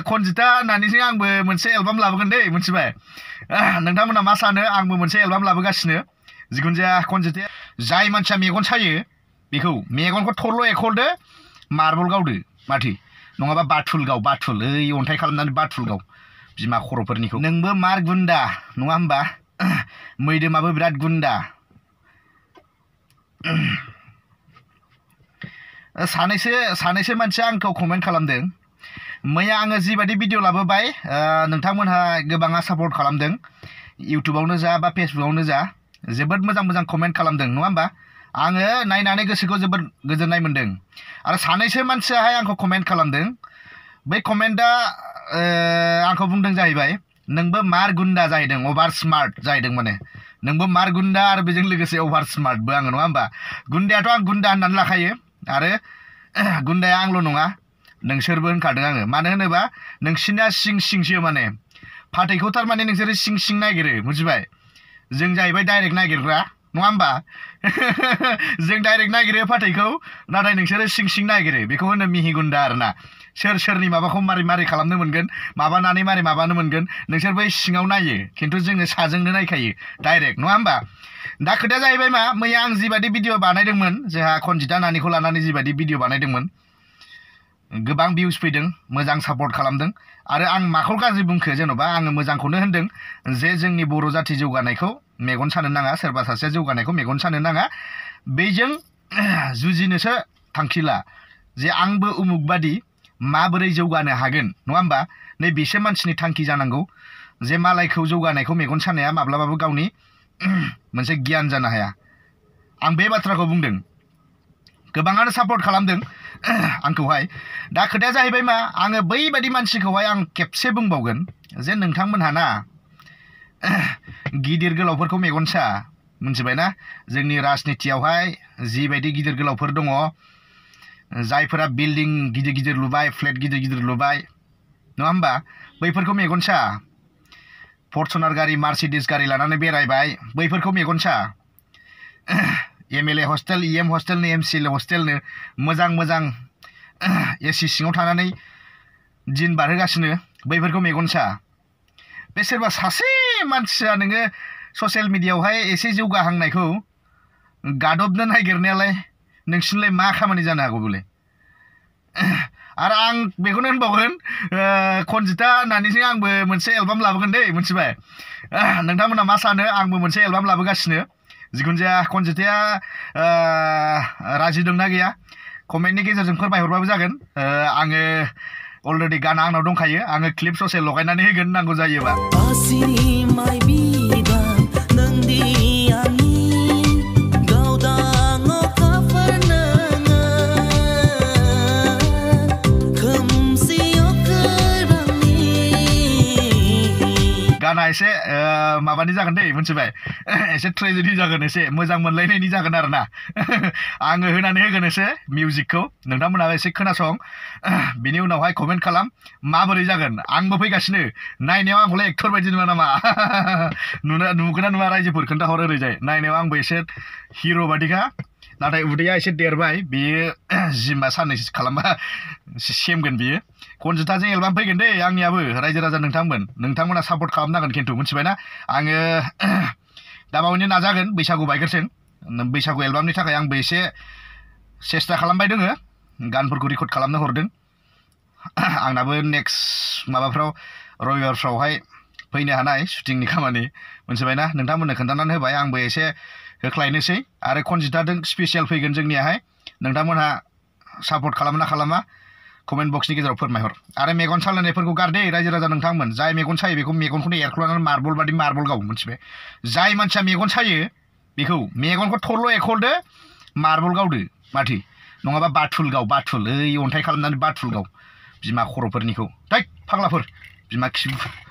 खनजिता होननानैसो आंबो मोनसे एलबाम लाबोगोन दै मिथिबाय नोंथांमोना मा सानो आंबो मोनसे एलबाम लाबोगासिनो जिखुनु जाया खनजिताया जाय मानसिया मेगन सायो बेखौ मेगनखौ थरल' एखलदो मार्बल गावदो माथो नङाबा बाथुल गाव बाथुल ओइ अन्थाइ खालामनानै बाथुल गाव बिमा खर'फोरनिखौ नोंबो मार गुन्दा नङा होमबा मैदोमाबो बिराद गुन्दा सानैसो मानसिया आंखौ कमेन्ट खालामदों मैया आङो जिबायदि भिडिअ लाबोबाय नोंथांमोनहा गोबाङा सापर्ट खालामदों इउटुबावनो जा बा फेसबुकआवनो जा जोबोद मोजां कमेन्ट खालामदों नङा होमबा आङो नायनानै गोसोखौ जोबोद गोजोननाय मोन्दों आरो सानैसो मानसियाहाय आंखौ कमेन्ट खालामदों बै कमेन्टआ आंखौ बुंदों जाहैबाय नोंबो मार गुन्दा जाहैदों अभार स्मार्ट जाहैदों माने नोंबो मार गुन्दा आरो बेजों लोगोसे अभार स्मार्टबो आङो नङा होमबा गुन्दायाथ' आं गुन्दा होननानै लाखायो आरो गुन्दाया आंल' नङा नोंसोरबो होनखादों आङो मानो होनोबा नोंसिना सिंसो माने फाथैखौ थारमाने नोंसोरो सिं नागिरो बुजिबाय जों जाहैबाय डाइरेक्ट नागिरग्रा नङा होमबा जों डाइरेक्ट नागिरो फाथैखौ नाथाय नोंसोरो सिं नागिरो बेखौ होनो मिहि गुन्दा आरोना सोरनि माबाखौ मारै खालामनो मोनगोन माबानानै मारै माबानो मोनगोन नोंसोर बै सिङाव नायो खिन्थु जोङो साजोंनो नायखायो डाइरेक्ट नङा होमबा दा खोथाया जाहैबाय मा मैया आं जिबायदि भिडिअ बानायदोंमोन जोंहा खनजिता नानिखौ लानानै जिबायदि भिडिअ बानायदोंमोन गोबां भिउस फैदों मोजां सापर्ट खालामदों आरो आं माखौ गाज्रि बुंखो जेन'बा आङो मोजांखौनो होनदों जे जोंनि बर' जाथि जौगानायखौ मेगन सानो नाङा सोरबा सासेया जौगानायखौ मेगन सानो नाङा बेजों जुजिनोसो थांखि ला जे आंबो उमुक बादि माबोरै जौगानो हागोन नङा होमबा नै बिसो मानसिनि थांखि जानांगौ जे मालायखौ जौगानायखौ मेगन सानाया माब्लाबाबो गावनि मोनसे गियान जानो हाया आं बे बाथ्राखौ बुंदों गोबाङानो सापर्ट खालामदों आंखौहाय दा खोथाया जाहैबाय मा आङो बैबायदि मानसिखौहाय आं खेबसे बुंबावगोन जे नोंथांमोनहा ना गिदिर गोलावफोरखौ मेगन सा मिथिबायना जोंनि राजनितियावहाय जिबायदि गिदिर गोलावफोर दङ जायफोरा बिल्डिं गिदिर लुबाय फ्लेट गिदिर लुबाय नङा होमबा बैफोरखौ मेगन सा फर्चुनार गारि मार्सिडिस गारि लानानै बेरायबाय बैफोरखौ मेगन सा एमएलए हस्टेल इएम हस्टेलनो एमसिएलए हस्टेलनो मोजां एसि सिङाव थानानै दिन बारहोगासिनो बैफोरखौ मेगन सा बे सोरबा सासे मानसिया नोङो ससियेल मिडियायावहाय एसे जौगाहांनायखौ गादबनो नागिरनायालाय नोंसिनलाय मा खामानि जानो हागौ बोले आरो आं बेखौनो होनबावगोन खनजिता होननानैसो आंबो मोनसे एलबाम लाबोगोन दै मिथिबाय नोंथांमोना मा सानो आंबो मोनसे एलबाम लाबोगासिनो जिखुनु जाया खनजिताया राजि दंना गैया कमेन्टनि गेजेरजों फोरमायहरबाबो जागोन आङो अलरेडि गाना आंनाव दंखायो आङो क्लिप ससे लगायनानै होगोन नांगौ जायोबा गाना एसे माबानि जागोन दै मिथिबाय एसे ट्रेजेडि जागोन एसे मोजां मोनलायनायनि जागोन आरोना आङो होनानै होगोन एसे मिउजिकखौ नोंथांमोनहा एसे खोनासं बिनि उनावहाय कमेन्ट खालाम माबोरै जागोन आंबो फैगासिनो नायनायाव आंखौलाय एक्टर बायदि नुवा नामा नुगोना नुवा रायजोफोर खोन्थाहर ओरैजाय नायनायाव आंबो एसे हिर' बादिखा नाथाय उदैया एसे देरबाय बियो जिमा साननैसो खालामबा सेमगोन बियो खनजिताजों एलबाम फैगोन दै आंनियाबो रायजो राजा नोंथांमोना सापर्ट खालामनांगोन खिन्थु मिथिबायना आङो दाबावैनो नाजागोन बैसागु बायग्रोथों बैसागु एलबामनि थाखाय आंबो एसे सेस्था खालामबाय दोङो गानफोरखौ रेकर्ड खालामनो हरदों आंनाबो नेक्स्ट माबाफ्राव रबिबारफ्रावहाय फैनो हानाय शुटिंनि खामानि मिथिबायना नोंथांमोननो खोन्थानानै होबाय आंबो एसे होख्लायनोसै आरो खनजिताजों स्पेसियेल फैगोन जोंनियाहाय नोंथांमोनहा सापर्ट खालामना खालामा कमेन्ट बक्सनि गेजेराव फोरमायहर आरो मेगन सालायनायफोरखौ गारदे रायजो राजा नोंथांमोन जाय मेगन सायो बेखौ मेगनखौनो एरख्ल'नानै मार्बल बादि मार्बल गाव मिथिबाय जाय मानसिया मेगन सायो बेखौ मेगनखौ थरल' एखलदो मार्बल गावदो माथो नङाबा बाथुल गाव बाथुल ओइ अन्थाइ खालामनानै बाथुल गाव बिमा खर'फोरनिखौ थै फाग्लाफोर बिमा खिबु